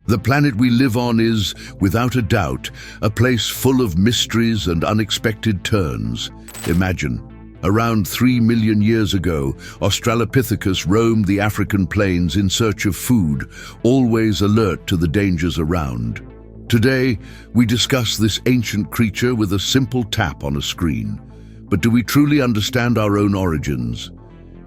The planet we live on is, without a doubt, a place full of mysteries and unexpected turns. Imagine, around 3 million years ago, Australopithecus roamed the African plains in search of food, always alert to the dangers around. Today, we discuss this ancient creature with a simple tap on a screen. But do we truly understand our own origins?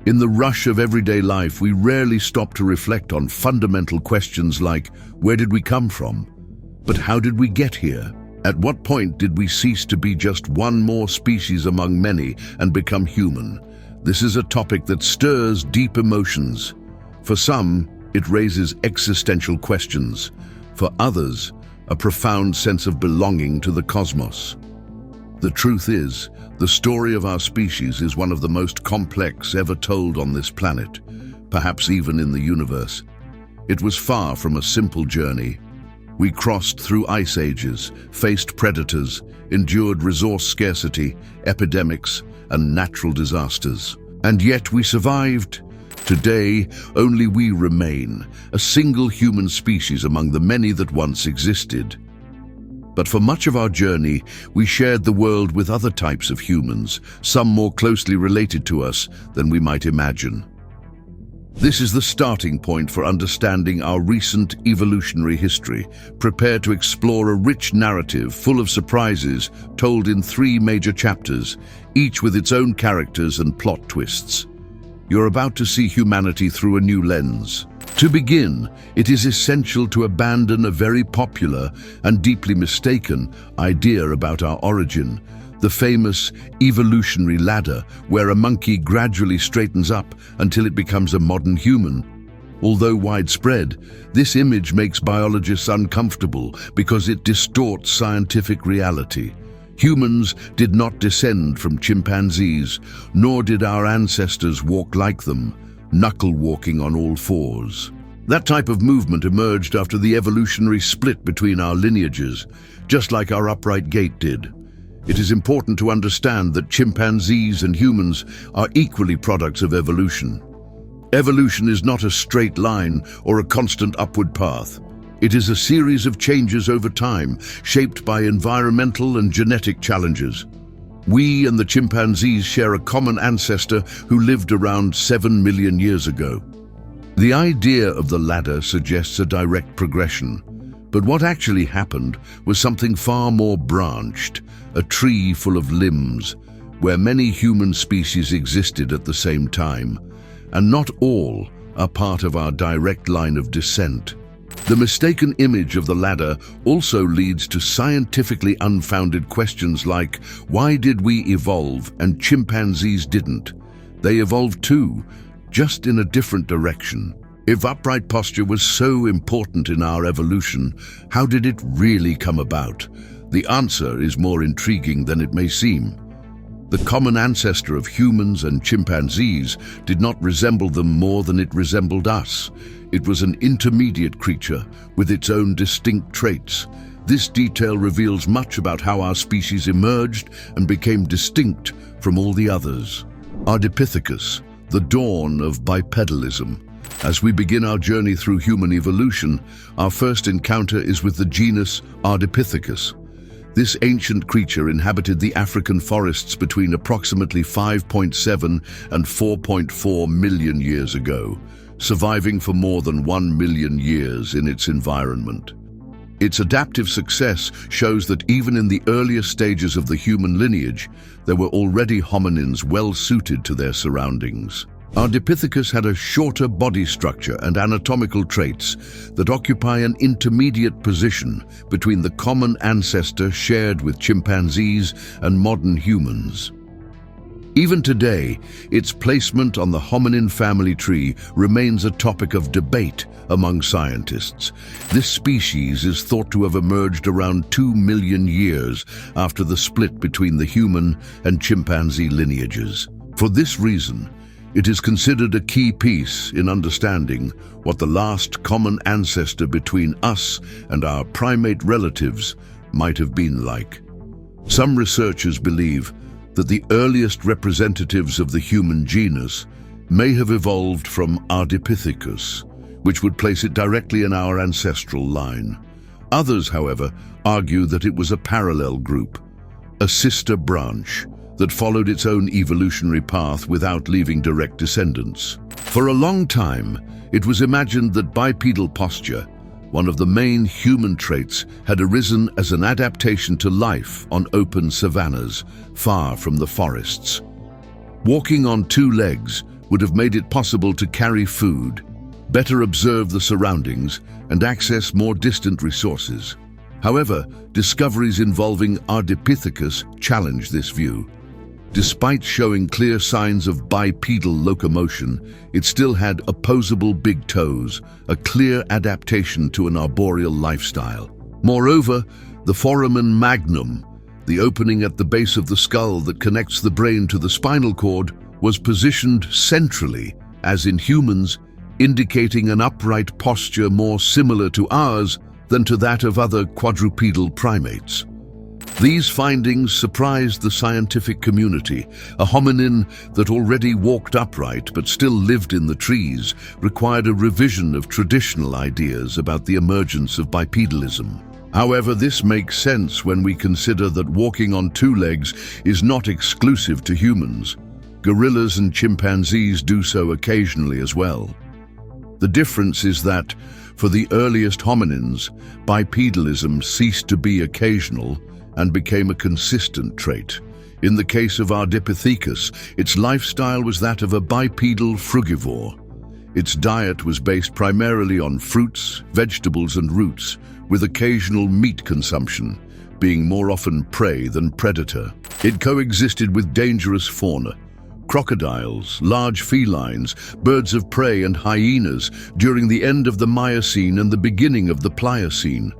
In the rush of everyday life, we rarely stop to reflect on fundamental questions like, where did we come from? But how did we get here? At what point did we cease to be just one more species among many and become human? This is a topic that stirs deep emotions. For some, it raises existential questions. For others, a profound sense of belonging to the cosmos. The truth is, the story of our species is one of the most complex ever told on this planet, perhaps even in the universe. It was far from a simple journey. We crossed through ice ages, faced predators, endured resource scarcity, epidemics, and natural disasters. And yet we survived. Today, only we remain, a single human species among the many that once existed. But for much of our journey, we shared the world with other types of humans, some more closely related to us than we might imagine. This is the starting point for understanding our recent evolutionary history. Prepare to explore a rich narrative full of surprises, told in 3 major chapters, each with its own characters and plot twists. You're about to see humanity through a new lens. To begin, it is essential to abandon a very popular and deeply mistaken idea about our origin, the famous evolutionary ladder, where a monkey gradually straightens up until it becomes a modern human. Although widespread, this image makes biologists uncomfortable because it distorts scientific reality. Humans did not descend from chimpanzees, nor did our ancestors walk like them, knuckle-walking on all fours. That type of movement emerged after the evolutionary split between our lineages, just like our upright gait did. It is important to understand that chimpanzees and humans are equally products of evolution. Evolution is not a straight line or a constant upward path. It is a series of changes over time, shaped by environmental and genetic challenges. We and the chimpanzees share a common ancestor who lived around 7 million years ago. The idea of the ladder suggests a direct progression, but what actually happened was something far more branched, a tree full of limbs, where many human species existed at the same time, and not all are part of our direct line of descent. The mistaken image of the ladder also leads to scientifically unfounded questions like, why did we evolve and chimpanzees didn't? They evolved too, just in a different direction. If upright posture was so important in our evolution, how did it really come about? The answer is more intriguing than it may seem. The common ancestor of humans and chimpanzees did not resemble them more than it resembled us. It was an intermediate creature with its own distinct traits. This detail reveals much about how our species emerged and became distinct from all the others. Ardipithecus, the dawn of bipedalism. As we begin our journey through human evolution, our first encounter is with the genus Ardipithecus. This ancient creature inhabited the African forests between approximately 5.7 and 4.4 million years ago, surviving for more than 1 million years in its environment. Its adaptive success shows that even in the earliest stages of the human lineage, there were already hominins well suited to their surroundings. Ardipithecus had a shorter body structure and anatomical traits that occupy an intermediate position between the common ancestor shared with chimpanzees and modern humans. Even today, its placement on the hominin family tree remains a topic of debate among scientists. This species is thought to have emerged around 2 million years after the split between the human and chimpanzee lineages. For this reason, it is considered a key piece in understanding what the last common ancestor between us and our primate relatives might have been like. Some researchers believe that the earliest representatives of the human genus may have evolved from Ardipithecus, which would place it directly in our ancestral line. Others, however, argue that it was a parallel group, a sister branch that followed its own evolutionary path without leaving direct descendants. For a long time, it was imagined that bipedal posture, one of the main human traits, had arisen as an adaptation to life on open savannas, far from the forests. Walking on two legs would have made it possible to carry food, better observe the surroundings, and access more distant resources. However, discoveries involving Ardipithecus challenge this view. Despite showing clear signs of bipedal locomotion, it still had opposable big toes, a clear adaptation to an arboreal lifestyle. Moreover, the foramen magnum, the opening at the base of the skull that connects the brain to the spinal cord, was positioned centrally, as in humans, indicating an upright posture more similar to ours than to that of other quadrupedal primates. These findings surprised the scientific community. A hominin that already walked upright but still lived in the trees required a revision of traditional ideas about the emergence of bipedalism. However, this makes sense when we consider that walking on two legs is not exclusive to humans. Gorillas and chimpanzees do so occasionally as well. The difference is that, for the earliest hominins, bipedalism ceased to be occasional and became a consistent trait. In the case of Ardipithecus, its lifestyle was that of a bipedal frugivore. Its diet was based primarily on fruits, vegetables, and roots, with occasional meat consumption, being more often prey than predator. It coexisted with dangerous fauna, crocodiles, large felines, birds of prey, and hyenas during the end of the Miocene and the beginning of the Pliocene.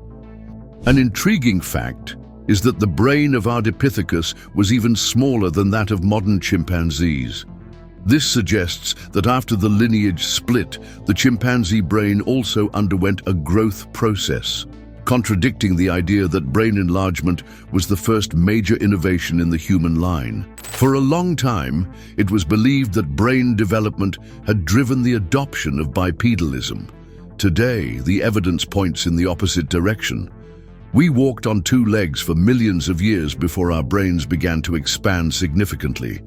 An intriguing fact is that the brain of Ardipithecus was even smaller than that of modern chimpanzees. This suggests that after the lineage split, the chimpanzee brain also underwent a growth process, contradicting the idea that brain enlargement was the first major innovation in the human line. For a long time, it was believed that brain development had driven the adoption of bipedalism. Today, the evidence points in the opposite direction. We walked on two legs for millions of years before our brains began to expand significantly.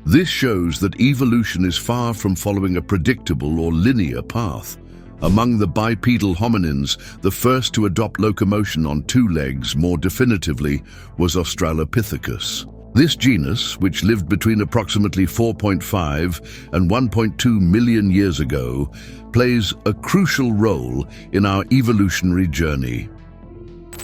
This shows that evolution is far from following a predictable or linear path. Among the bipedal hominins, the first to adopt locomotion on two legs more definitively was Australopithecus. This genus, which lived between approximately 4.5 and 1.2 million years ago, plays a crucial role in our evolutionary journey.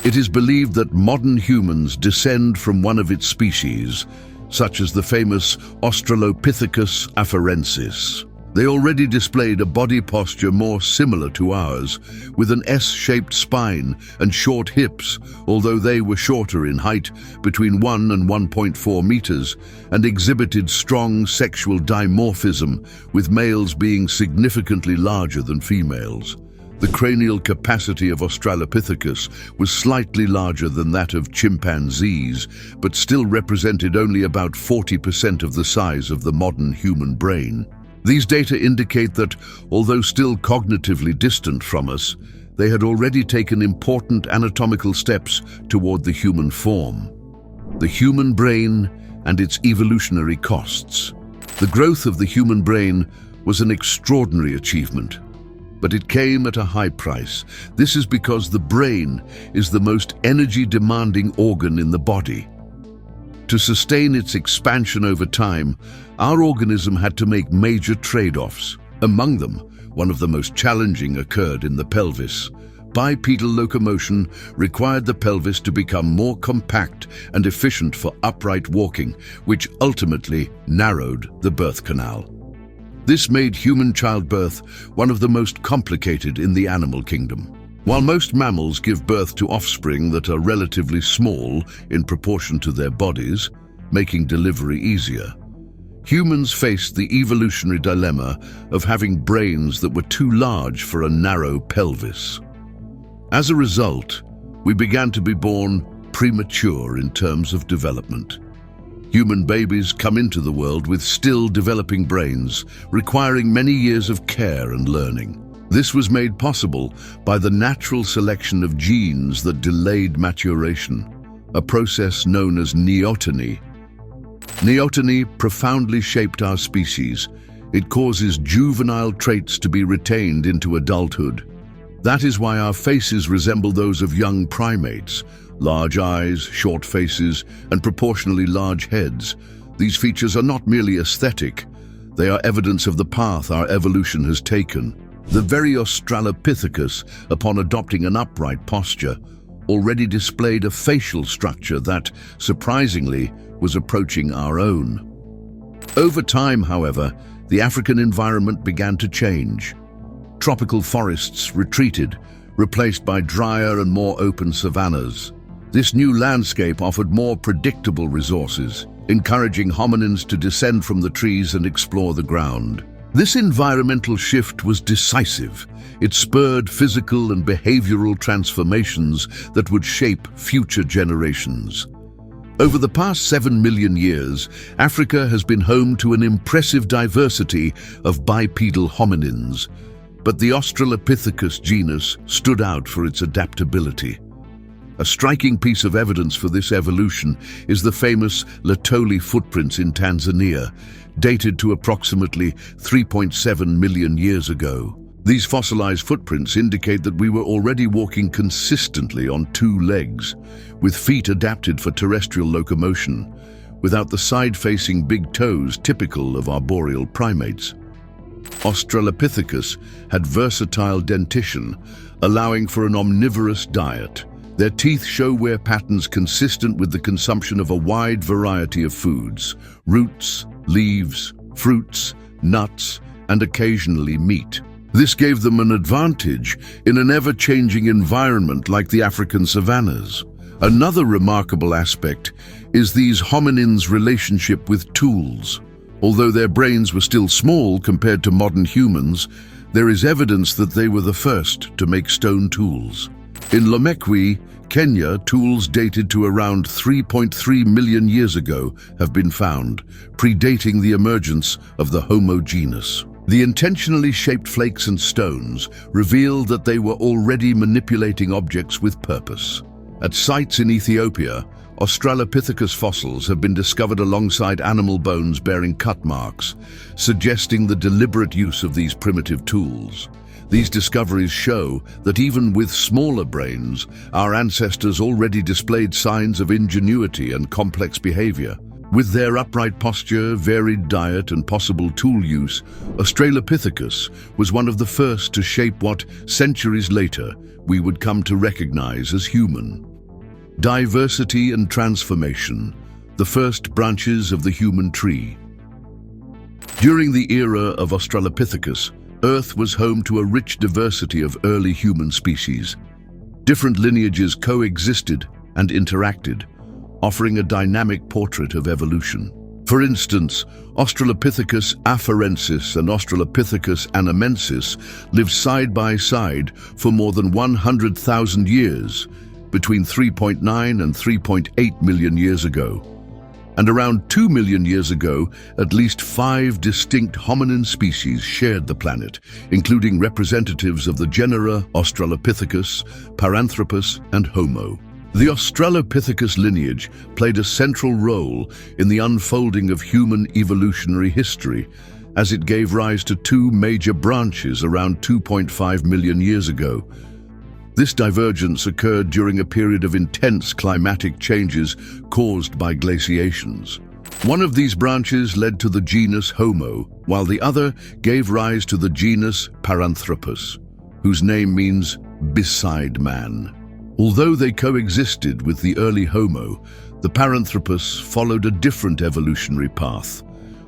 It is believed that modern humans descend from one of its species, such as the famous Australopithecus afarensis. They already displayed a body posture more similar to ours, with an S-shaped spine and short hips, although they were shorter in height, between 1 and 1.4 meters, and exhibited strong sexual dimorphism, with males being significantly larger than females. The cranial capacity of Australopithecus was slightly larger than that of chimpanzees, but still represented only about 40% of the size of the modern human brain. These data indicate that, although still cognitively distant from us, they had already taken important anatomical steps toward the human form. The human brain and its evolutionary costs. The growth of the human brain was an extraordinary achievement, but it came at a high price. This is because the brain is the most energy-demanding organ in the body. To sustain its expansion over time, our organism had to make major trade-offs. Among them, one of the most challenging occurred in the pelvis. Bipedal locomotion required the pelvis to become more compact and efficient for upright walking, which ultimately narrowed the birth canal. This made human childbirth one of the most complicated in the animal kingdom. While most mammals give birth to offspring that are relatively small in proportion to their bodies, making delivery easier, humans faced the evolutionary dilemma of having brains that were too large for a narrow pelvis. As a result, we began to be born premature in terms of development. Human babies come into the world with still developing brains, requiring many years of care and learning. This was made possible by the natural selection of genes that delayed maturation, a process known as neoteny. Neoteny profoundly shaped our species. It causes juvenile traits to be retained into adulthood. That is why our faces resemble those of young primates: large eyes, short faces, and proportionally large heads. These features are not merely aesthetic, they are evidence of the path our evolution has taken. The very Australopithecus, upon adopting an upright posture, already displayed a facial structure that, surprisingly, was approaching our own. Over time, however, the African environment began to change. Tropical forests retreated, replaced by drier and more open savannas. This new landscape offered more predictable resources, encouraging hominins to descend from the trees and explore the ground. This environmental shift was decisive. It spurred physical and behavioral transformations that would shape future generations. Over the past 7 million years, Africa has been home to an impressive diversity of bipedal hominins, but the Australopithecus genus stood out for its adaptability. A striking piece of evidence for this evolution is the famous Latoli footprints in Tanzania, dated to approximately 3.7 million years ago. These fossilized footprints indicate that we were already walking consistently on 2 legs, with feet adapted for terrestrial locomotion, without the side-facing big toes typical of arboreal primates. Australopithecus had versatile dentition, allowing for an omnivorous diet. Their teeth show wear patterns consistent with the consumption of a wide variety of foods: roots, leaves, fruits, nuts, and occasionally meat. This gave them an advantage in an ever-changing environment like the African savannas. Another remarkable aspect is these hominins' relationship with tools. Although their brains were still small compared to modern humans, there is evidence that they were the first to make stone tools. In Lomekwi, Kenya, tools dated to around 3.3 million years ago have been found, predating the emergence of the Homo genus. The intentionally shaped flakes and stones reveal that they were already manipulating objects with purpose. At sites in Ethiopia, Australopithecus fossils have been discovered alongside animal bones bearing cut marks, suggesting the deliberate use of these primitive tools. These discoveries show that even with smaller brains, our ancestors already displayed signs of ingenuity and complex behavior. With their upright posture, varied diet, and possible tool use, Australopithecus was one of the first to shape what, centuries later, we would come to recognize as human. Diversity and transformation, the first branches of the human tree. During the era of Australopithecus, Earth was home to a rich diversity of early human species. Different lineages coexisted and interacted, offering a dynamic portrait of evolution. For instance, Australopithecus afarensis and Australopithecus anamensis lived side by side for more than 100,000 years, between 3.9 and 3.8 million years ago. And around 2 million years ago, at least 5 distinct hominin species shared the planet, including representatives of the genera Australopithecus, Paranthropus, and Homo. The Australopithecus lineage played a central role in the unfolding of human evolutionary history, as it gave rise to 2 major branches around 2.5 million years ago. This divergence occurred during a period of intense climatic changes caused by glaciations. One of these branches led to the genus Homo, while the other gave rise to the genus Paranthropus, whose name means beside man. Although they coexisted with the early Homo, the Paranthropus followed a different evolutionary path,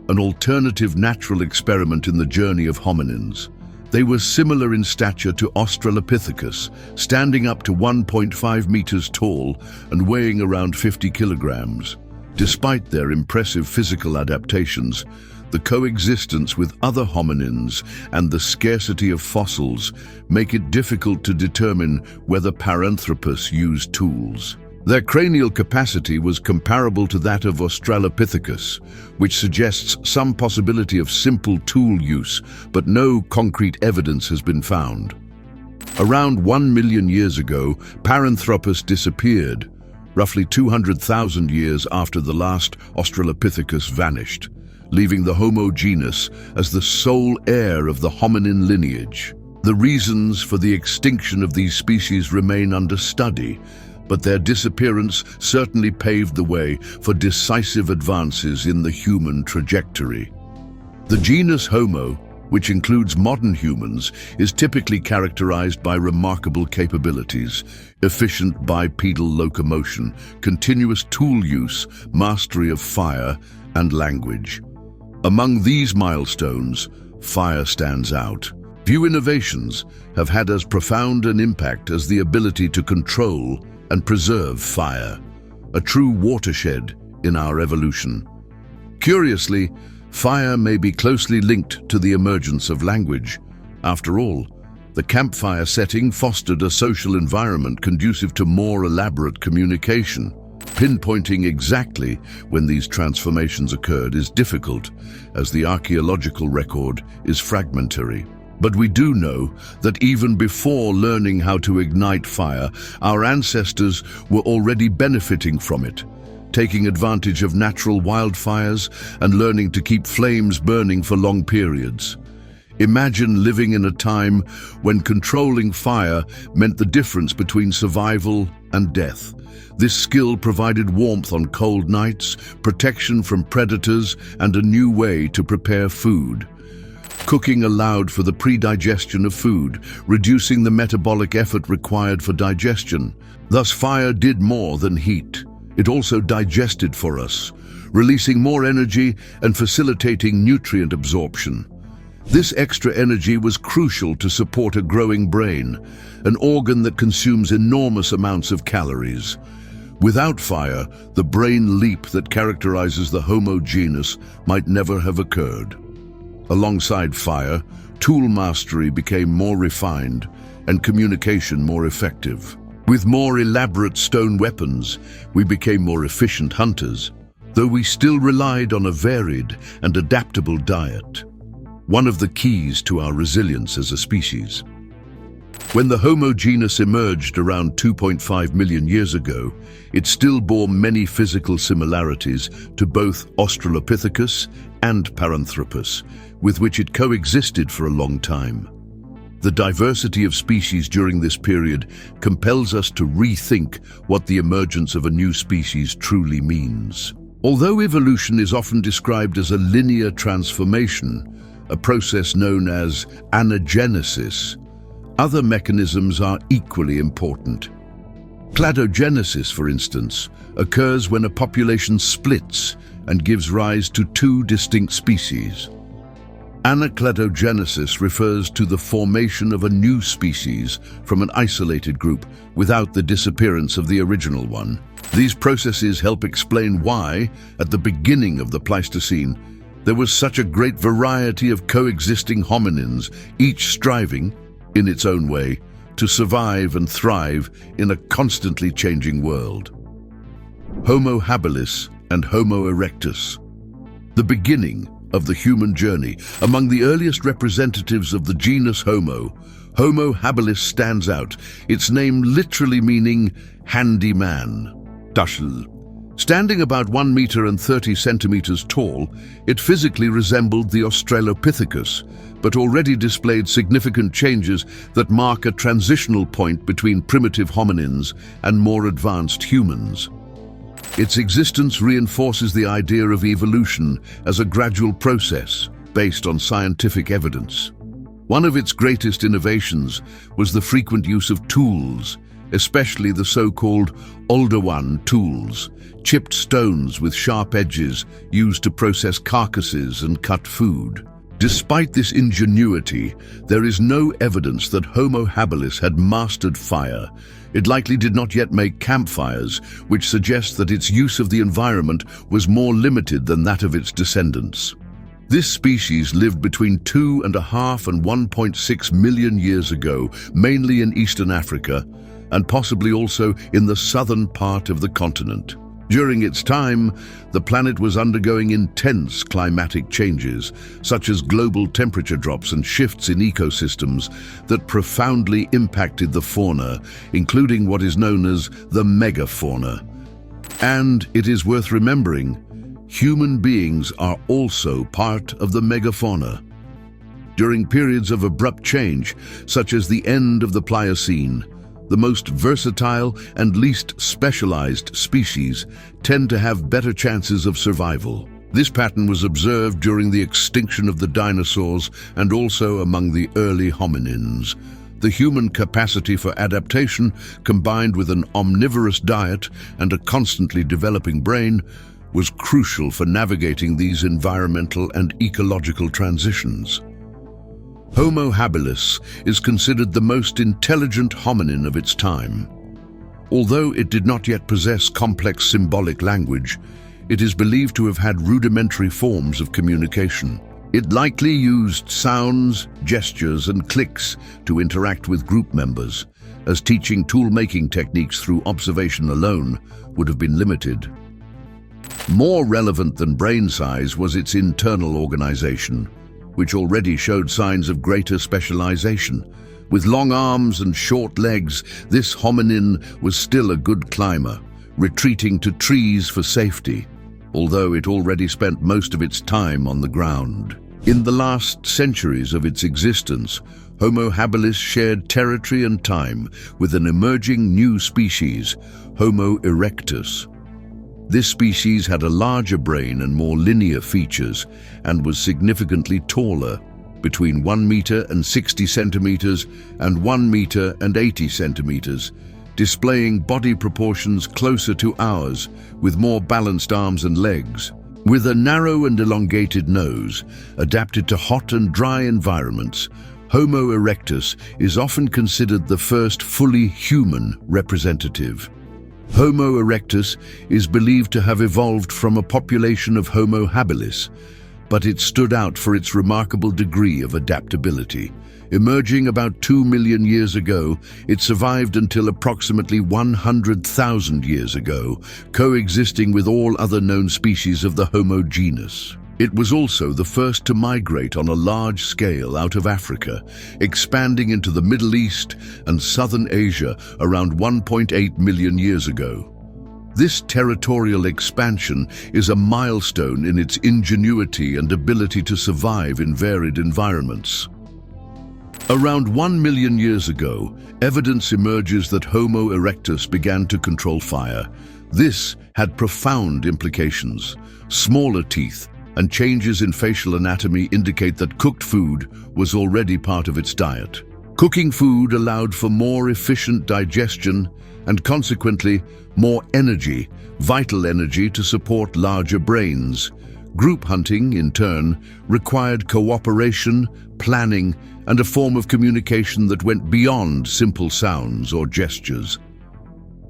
an alternative natural experiment in the journey of hominins. They were similar in stature to Australopithecus, standing up to 1.5 meters tall and weighing around 50 kilograms. Despite their impressive physical adaptations, the coexistence with other hominins and the scarcity of fossils make it difficult to determine whether Paranthropus used tools. Their cranial capacity was comparable to that of Australopithecus, which suggests some possibility of simple tool use, but no concrete evidence has been found. Around 1 million years ago, Paranthropus disappeared, roughly 200,000 years after the last Australopithecus vanished, leaving the Homo genus as the sole heir of the hominin lineage. The reasons for the extinction of these species remain under study, but their disappearance certainly paved the way for decisive advances in the human trajectory. The genus Homo, which includes modern humans, is typically characterized by remarkable capabilities: efficient bipedal locomotion, continuous tool use, mastery of fire, and language. Among these milestones, fire stands out. Few innovations have had as profound an impact as the ability to control and preserve fire, a true watershed in our evolution. Curiously, fire may be closely linked to the emergence of language. After all, the campfire setting fostered a social environment conducive to more elaborate communication. Pinpointing exactly when these transformations occurred is difficult, as the archaeological record is fragmentary. But we do know that even before learning how to ignite fire, our ancestors were already benefiting from it, taking advantage of natural wildfires and learning to keep flames burning for long periods. Imagine living in a time when controlling fire meant the difference between survival and death. This skill provided warmth on cold nights, protection from predators, and a new way to prepare food. Cooking allowed for the pre-digestion of food, reducing the metabolic effort required for digestion. Thus, fire did more than heat. It also digested for us, releasing more energy and facilitating nutrient absorption. This extra energy was crucial to support a growing brain, an organ that consumes enormous amounts of calories. Without fire, the brain leap that characterizes the Homo genus might never have occurred. Alongside fire, tool mastery became more refined and communication more effective. With more elaborate stone weapons, we became more efficient hunters, though we still relied on a varied and adaptable diet, one of the keys to our resilience as a species. When the Homo genus emerged around 2.5 million years ago, it still bore many physical similarities to both Australopithecus and Paranthropus, with which it coexisted for a long time. The diversity of species during this period compels us to rethink what the emergence of a new species truly means. Although evolution is often described as a linear transformation, a process known as anagenesis, other mechanisms are equally important. Cladogenesis, for instance, occurs when a population splits and gives rise to two distinct species. Anacladogenesis refers to the formation of a new species from an isolated group without the disappearance of the original one. These processes help explain why, at the beginning of the Pleistocene, there was such a great variety of coexisting hominins, each striving, in its own way, to survive and thrive in a constantly changing world. Homo habilis and Homo erectus. The beginning of the human journey. Among the earliest representatives of the genus Homo, Homo habilis stands out, its name literally meaning handy man. Dashel. Standing about 1 meter and 30 centimeters tall, it physically resembled the Australopithecus, but already displayed significant changes that mark a transitional point between primitive hominins and more advanced humans. Its existence reinforces the idea of evolution as a gradual process based on scientific evidence. One of its greatest innovations was the frequent use of tools, especially the so-called Oldowan tools, chipped stones with sharp edges used to process carcasses and cut food. Despite this ingenuity, there is no evidence that Homo habilis had mastered fire. It likely did not yet make campfires, which suggests that its use of the environment was more limited than that of its descendants. This species lived between 2.5 and 1.6 million years ago, mainly in Eastern Africa, and possibly also in the southern part of the continent. During its time, the planet was undergoing intense climatic changes, such as global temperature drops and shifts in ecosystems that profoundly impacted the fauna, including what is known as the megafauna. And it is worth remembering, human beings are also part of the megafauna. During periods of abrupt change, such as the end of the Pliocene, the most versatile and least specialized species tend to have better chances of survival. This pattern was observed during the extinction of the dinosaurs and also among the early hominins. The human capacity for adaptation, combined with an omnivorous diet and a constantly developing brain, was crucial for navigating these environmental and ecological transitions. Homo habilis is considered the most intelligent hominin of its time. Although it did not yet possess complex symbolic language, it is believed to have had rudimentary forms of communication. It likely used sounds, gestures, and clicks to interact with group members, as teaching tool-making techniques through observation alone would have been limited. More relevant than brain size was its internal organization, which already showed signs of greater specialization. With long arms and short legs, this hominin was still a good climber, retreating to trees for safety, although it already spent most of its time on the ground. In the last centuries of its existence, Homo habilis shared territory and time with an emerging new species, Homo erectus. This species had a larger brain and more linear features and was significantly taller, between 1 meter and 60 centimeters and 1 meter and 80 centimeters, displaying body proportions closer to ours, with more balanced arms and legs. With a narrow and elongated nose, adapted to hot and dry environments, Homo erectus is often considered the first fully human representative. Homo erectus is believed to have evolved from a population of Homo habilis, but it stood out for its remarkable degree of adaptability. Emerging about 2 million years ago, it survived until approximately 100,000 years ago, coexisting with all other known species of the Homo genus. It was also the first to migrate on a large scale out of Africa, expanding into the Middle East and Southern Asia around 1.8 million years ago. This territorial expansion is a milestone in its ingenuity and ability to survive in varied environments. Around 1 million years ago, evidence emerges that Homo erectus began to control fire. This had profound implications. Smaller teeth and changes in facial anatomy indicate that cooked food was already part of its diet. Cooking food allowed for more efficient digestion and consequently more energy, vital energy to support larger brains. Group hunting, in turn, required cooperation, planning, and a form of communication that went beyond simple sounds or gestures.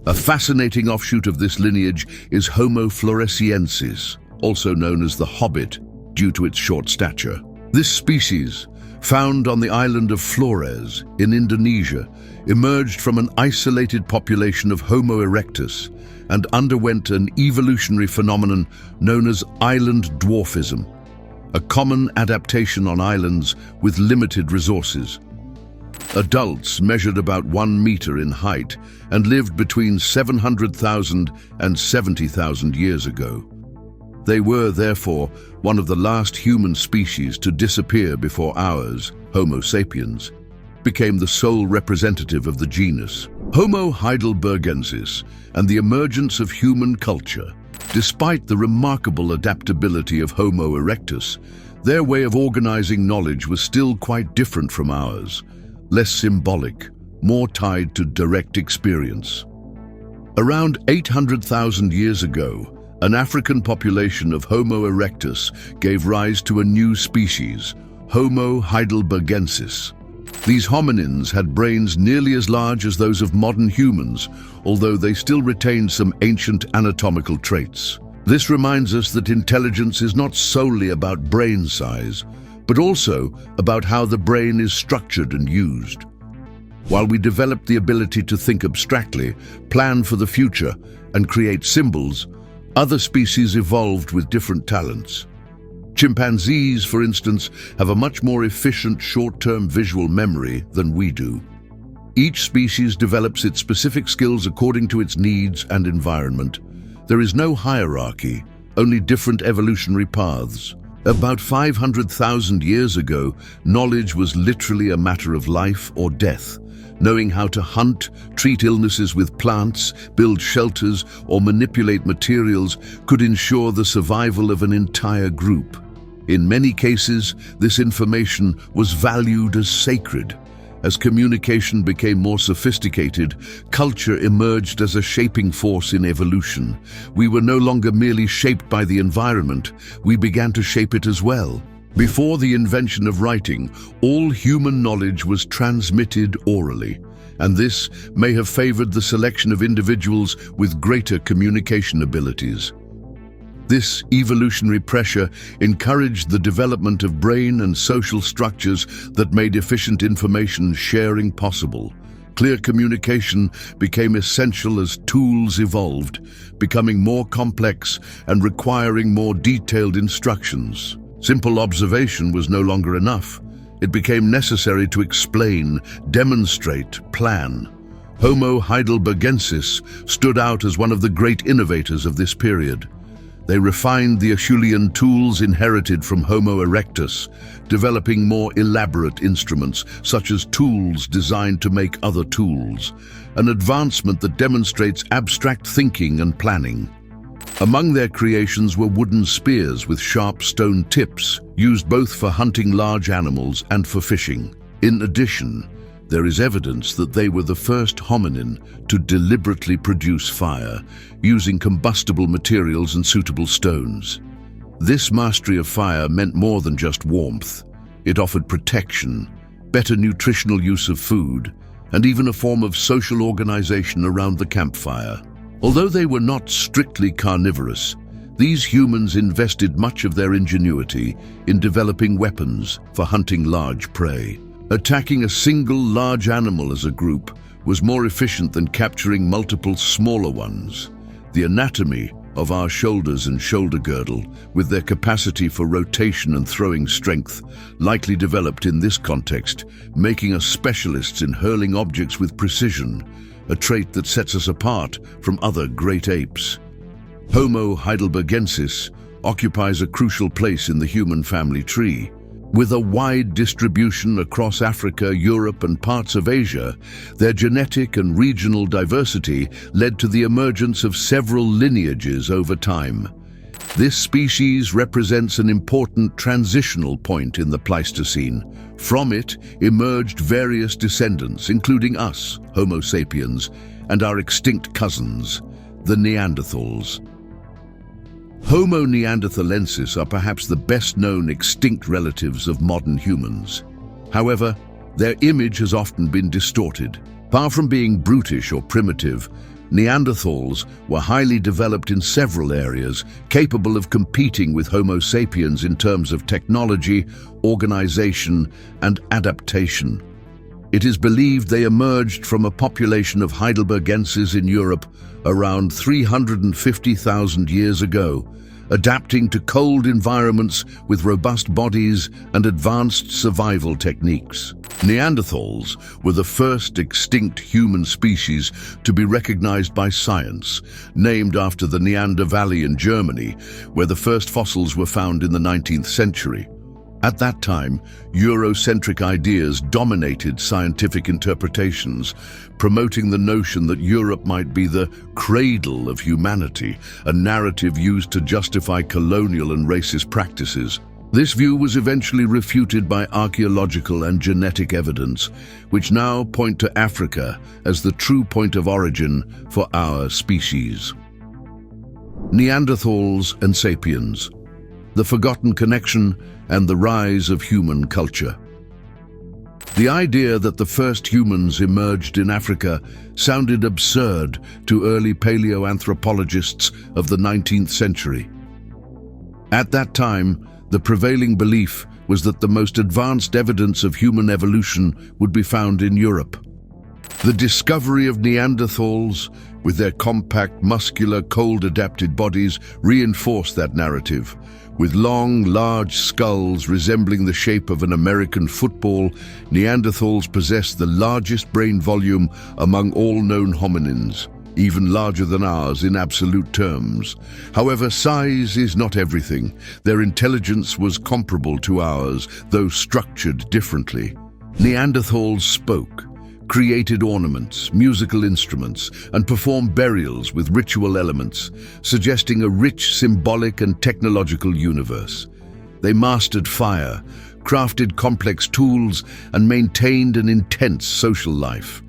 A fascinating offshoot of this lineage is Homo floresiensis, also known as the hobbit, due to its short stature. This species, found on the island of Flores in Indonesia, emerged from an isolated population of Homo erectus and underwent an evolutionary phenomenon known as island dwarfism, a common adaptation on islands with limited resources. Adults measured about 1 meter in height and lived between 700,000 and 70,000 years ago. They were, therefore, one of the last human species to disappear before ours, Homo sapiens, became the sole representative of the genus. Homo heidelbergensis and the emergence of human culture. Despite the remarkable adaptability of Homo erectus, their way of organizing knowledge was still quite different from ours, less symbolic, more tied to direct experience. Around 800,000 years ago, an African population of Homo erectus gave rise to a new species, Homo heidelbergensis. These hominins had brains nearly as large as those of modern humans, although they still retained some ancient anatomical traits. This reminds us that intelligence is not solely about brain size, but also about how the brain is structured and used. While we developed the ability to think abstractly, plan for the future, and create symbols, other species evolved with different talents. Chimpanzees, for instance, have a much more efficient short-term visual memory than we do. Each species develops its specific skills according to its needs and environment. There is no hierarchy, only different evolutionary paths. About 500,000 years ago, knowledge was literally a matter of life or death. Knowing how to hunt, treat illnesses with plants, build shelters, or manipulate materials could ensure the survival of an entire group. In many cases, this information was valued as sacred. As communication became more sophisticated, culture emerged as a shaping force in evolution. We were no longer merely shaped by the environment, we began to shape it as well. Before the invention of writing, all human knowledge was transmitted orally, and this may have favored the selection of individuals with greater communication abilities. This evolutionary pressure encouraged the development of brain and social structures that made efficient information sharing possible. Clear communication became essential as tools evolved, becoming more complex and requiring more detailed instructions. Simple observation was no longer enough. It became necessary to explain, demonstrate, plan. Homo heidelbergensis stood out as one of the great innovators of this period. They refined the Acheulean tools inherited from Homo erectus, developing more elaborate instruments, such as tools designed to make other tools, an advancement that demonstrates abstract thinking and planning. Among their creations were wooden spears with sharp stone tips, used both for hunting large animals and for fishing. In addition, there is evidence that they were the first hominin to deliberately produce fire, using combustible materials and suitable stones. This mastery of fire meant more than just warmth. It offered protection, better nutritional use of food, and even a form of social organization around the campfire. Although they were not strictly carnivorous, these humans invested much of their ingenuity in developing weapons for hunting large prey. Attacking a single large animal as a group was more efficient than capturing multiple smaller ones. The anatomy of our shoulders and shoulder girdle, with their capacity for rotation and throwing strength, likely developed in this context, making us specialists in hurling objects with precision, a trait that sets us apart from other great apes. Homo heidelbergensis occupies a crucial place in the human family tree. With a wide distribution across Africa, Europe, and parts of Asia, their genetic and regional diversity led to the emergence of several lineages over time. This species represents an important transitional point in the Pleistocene. From it emerged various descendants, including us, Homo sapiens, and our extinct cousins, the Neanderthals. Homo neanderthalensis are perhaps the best-known extinct relatives of modern humans. However, their image has often been distorted. Far from being brutish or primitive, Neanderthals were highly developed in several areas, capable of competing with Homo sapiens in terms of technology, organization, and adaptation. It is believed they emerged from a population of heidelbergenses in Europe around 350,000 years ago, adapting to cold environments with robust bodies and advanced survival techniques. Neanderthals were the first extinct human species to be recognized by science, named after the Neander Valley in Germany, where the first fossils were found in the 19th century. At that time, Eurocentric ideas dominated scientific interpretations, promoting the notion that Europe might be the cradle of humanity, a narrative used to justify colonial and racist practices. This view was eventually refuted by archaeological and genetic evidence, which now point to Africa as the true point of origin for our species. Neanderthals and sapiens, the forgotten connection and the rise of human culture. The idea that the first humans emerged in Africa sounded absurd to early paleoanthropologists of the 19th century. At that time, the prevailing belief was that the most advanced evidence of human evolution would be found in Europe. The discovery of Neanderthals, with their compact, muscular, cold-adapted bodies, reinforced that narrative. With long, large skulls resembling the shape of an American football, Neanderthals possessed the largest brain volume among all known hominins, even larger than ours in absolute terms. However, size is not everything. Their intelligence was comparable to ours, though structured differently. Neanderthals spoke, created ornaments, musical instruments, and performed burials with ritual elements, suggesting a rich symbolic and technological universe. They mastered fire, crafted complex tools, and maintained an intense social life.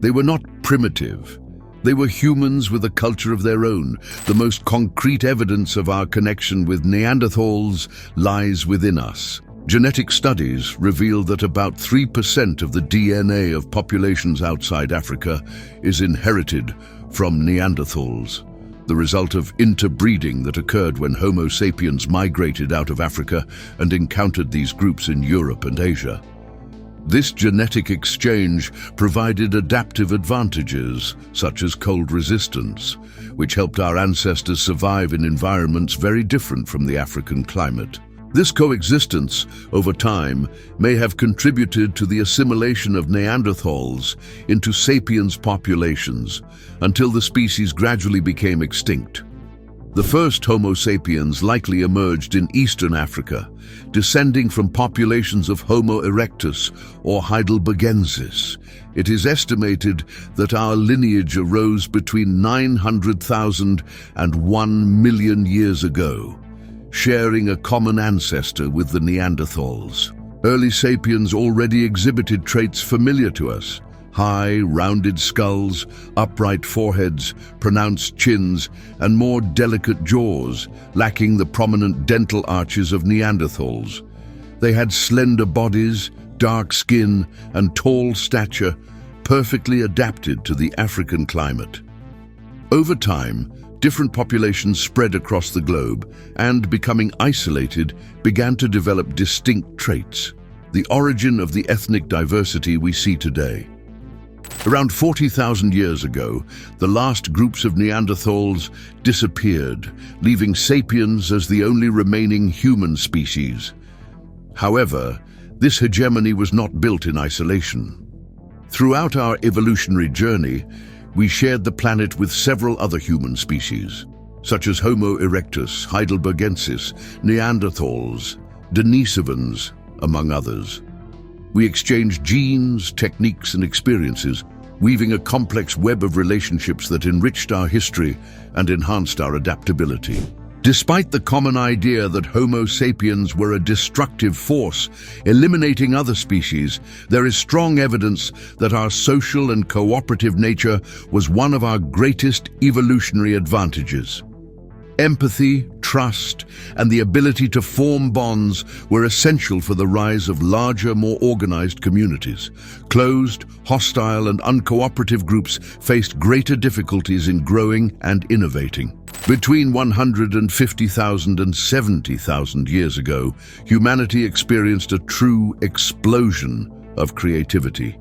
They were not primitive. They were humans with a culture of their own. The most concrete evidence of our connection with Neanderthals lies within us. Genetic studies reveal that about 3% of the DNA of populations outside Africa is inherited from Neanderthals, the result of interbreeding that occurred when Homo sapiens migrated out of Africa and encountered these groups in Europe and Asia. This genetic exchange provided adaptive advantages, such as cold resistance, which helped our ancestors survive in environments very different from the African climate. This coexistence, over time, may have contributed to the assimilation of Neanderthals into sapiens populations until the species gradually became extinct. The first Homo sapiens likely emerged in eastern Africa, descending from populations of Homo erectus or Heidelbergensis. It is estimated that our lineage arose between 900,000 and 1 million years ago, sharing a common ancestor with the Neanderthals. Early sapiens already exhibited traits familiar to us: high, rounded skulls, upright foreheads, pronounced chins, and more delicate jaws, lacking the prominent dental arches of Neanderthals. They had slender bodies, dark skin, and tall stature, perfectly adapted to the African climate. Over time, different populations spread across the globe and, becoming isolated, began to develop distinct traits, the origin of the ethnic diversity we see today. Around 40,000 years ago, the last groups of Neanderthals disappeared, leaving sapiens as the only remaining human species. However, this hegemony was not built in isolation. Throughout our evolutionary journey, we shared the planet with several other human species, such as Homo erectus, Heidelbergensis, Neanderthals, Denisovans, among others. We exchanged genes, techniques, and experiences, weaving a complex web of relationships that enriched our history and enhanced our adaptability. Despite the common idea that Homo sapiens were a destructive force, eliminating other species, there is strong evidence that our social and cooperative nature was one of our greatest evolutionary advantages. Empathy, trust, and the ability to form bonds were essential for the rise of larger, more organized communities. Closed, hostile, and uncooperative groups faced greater difficulties in growing and innovating. Between 150,000 and 70,000 years ago, humanity experienced a true explosion of creativity.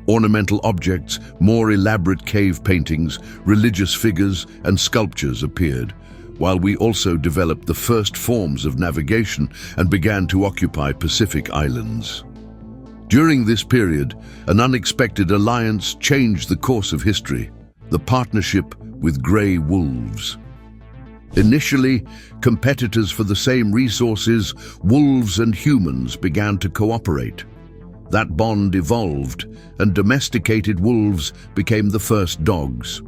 Ornamental objects, more elaborate cave paintings, religious figures, and sculptures appeared, while we also developed the first forms of navigation and began to occupy Pacific islands. During this period, an unexpected alliance changed the course of history: the partnership with grey wolves. Initially, competitors for the same resources, wolves and humans began to cooperate. That bond evolved, and domesticated wolves became the first dogs.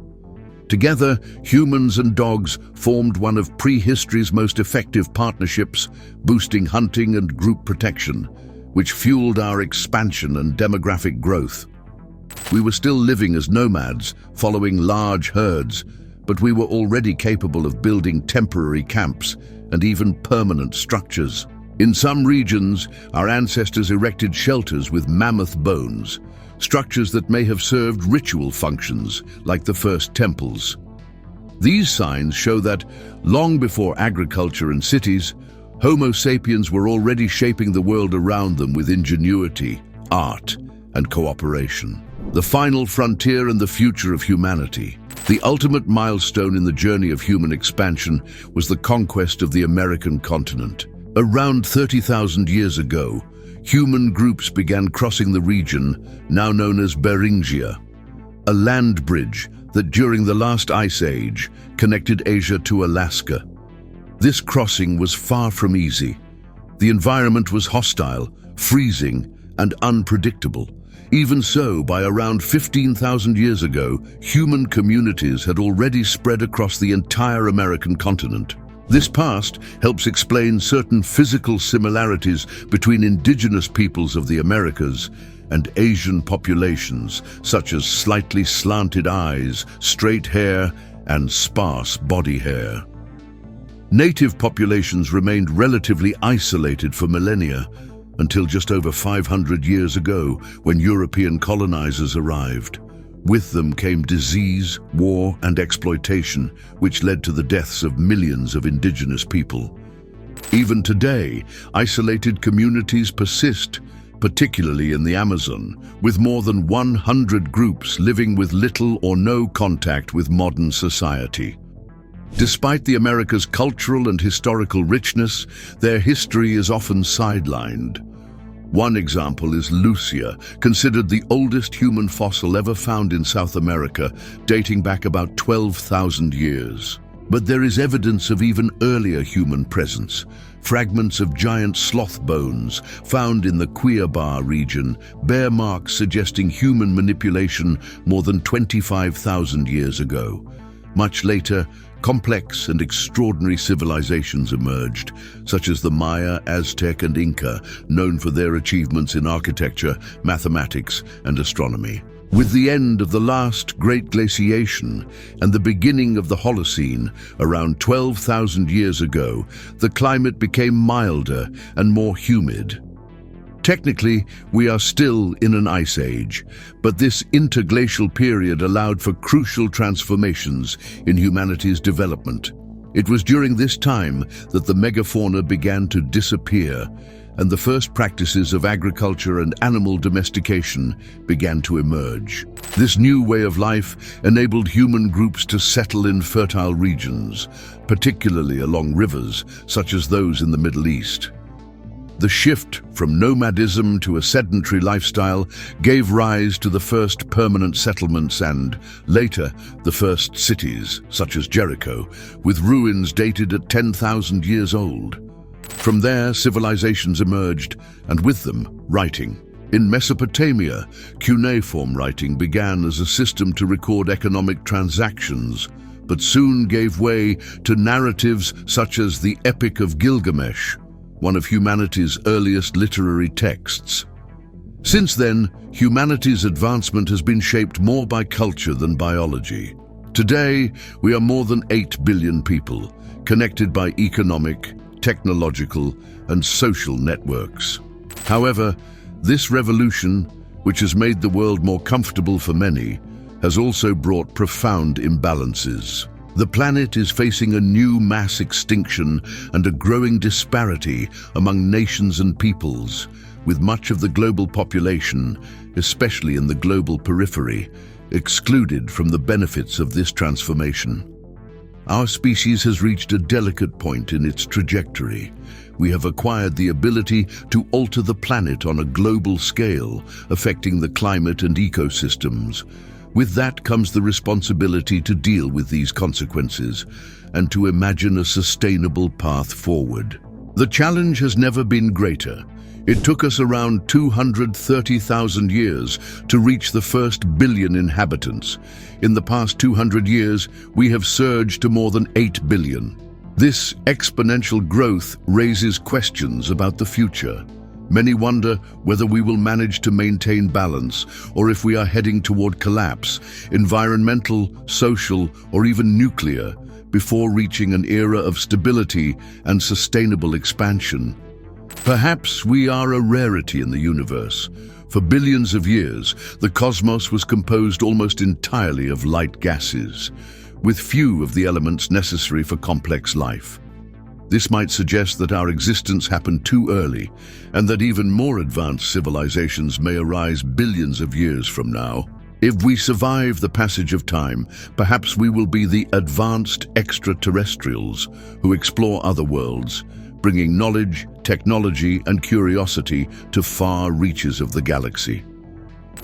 Together, humans and dogs formed one of prehistory's most effective partnerships, boosting hunting and group protection, which fueled our expansion and demographic growth. We were still living as nomads, following large herds, but we were already capable of building temporary camps and even permanent structures. In some regions, our ancestors erected shelters with mammoth bones, structures that may have served ritual functions, like the first temples. These signs show that, long before agriculture and cities, Homo sapiens were already shaping the world around them with ingenuity, art, and cooperation. the final frontier and the future of humanity. The ultimate milestone in the journey of human expansion was the conquest of the American continent. Around 30,000 years ago, human groups began crossing the region now known as Beringia, a land bridge that during the last ice age connected Asia to Alaska. This crossing was far from easy. The environment was hostile, freezing, and unpredictable. Even so, by around 15,000 years ago, human communities had already spread across the entire American continent. This past helps explain certain physical similarities between indigenous peoples of the Americas and Asian populations, such as slightly slanted eyes, straight hair, and sparse body hair. Native populations remained relatively isolated for millennia, until just over 500 years ago when European colonizers arrived. With them came disease, war, and exploitation, which led to the deaths of millions of indigenous people. Even today, isolated communities persist, particularly in the Amazon, with more than 100 groups living with little or no contact with modern society. Despite the Americas' cultural and historical richness, their history is often sidelined. One example is Lucia, considered the oldest human fossil ever found in South America, dating back about 12,000 years. But there is evidence of even earlier human presence. Fragments of giant sloth bones found in the Cuiabá region bear marks suggesting human manipulation more than 25,000 years ago. Much later, complex and extraordinary civilizations emerged, such as the Maya, Aztec, and Inca, known for their achievements in architecture, mathematics, and astronomy. With the end of the last great glaciation and the beginning of the Holocene, around 12,000 years ago, the climate became milder and more humid. Technically, we are still in an ice age, but this interglacial period allowed for crucial transformations in humanity's development. It was during this time that the megafauna began to disappear, and the first practices of agriculture and animal domestication began to emerge. This new way of life enabled human groups to settle in fertile regions, particularly along rivers, such as those in the Middle East. The shift from nomadism to a sedentary lifestyle gave rise to the first permanent settlements and, later, the first cities, such as Jericho, with ruins dated at 10,000 years old. From there, civilizations emerged, and with them, writing. In Mesopotamia, cuneiform writing began as a system to record economic transactions, but soon gave way to narratives such as the Epic of Gilgamesh, one of humanity's earliest literary texts. Since then, humanity's advancement has been shaped more by culture than biology. Today, we are more than 8 billion people, connected by economic, technological, and social networks. However, this revolution, which has made the world more comfortable for many, has also brought profound imbalances. The planet is facing a new mass extinction and a growing disparity among nations and peoples, with much of the global population, especially in the global periphery, excluded from the benefits of this transformation. Our species has reached a delicate point in its trajectory. We have acquired the ability to alter the planet on a global scale, affecting the climate and ecosystems. With that comes the responsibility to deal with these consequences and to imagine a sustainable path forward. The challenge has never been greater. It took us around 230,000 years to reach the first billion inhabitants. In the past 200 years, we have surged to more than 8 billion. This exponential growth raises questions about the future. Many wonder whether we will manage to maintain balance or if we are heading toward collapse, environmental, social, or even nuclear, before reaching an era of stability and sustainable expansion. Perhaps we are a rarity in the universe. For billions of years, the cosmos was composed almost entirely of light gases, with few of the elements necessary for complex life. This might suggest that our existence happened too early, and that even more advanced civilizations may arise billions of years from now. If we survive the passage of time, perhaps we will be the advanced extraterrestrials who explore other worlds, bringing knowledge, technology, and curiosity to far reaches of the galaxy.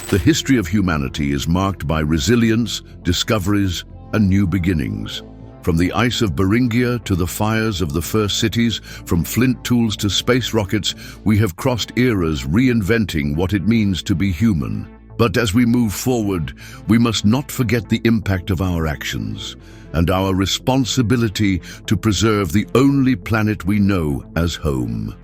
The history of humanity is marked by resilience, discoveries, and new beginnings. From the ice of Beringia to the fires of the first cities, from flint tools to space rockets, we have crossed eras reinventing what it means to be human. But as we move forward, we must not forget the impact of our actions and our responsibility to preserve the only planet we know as home.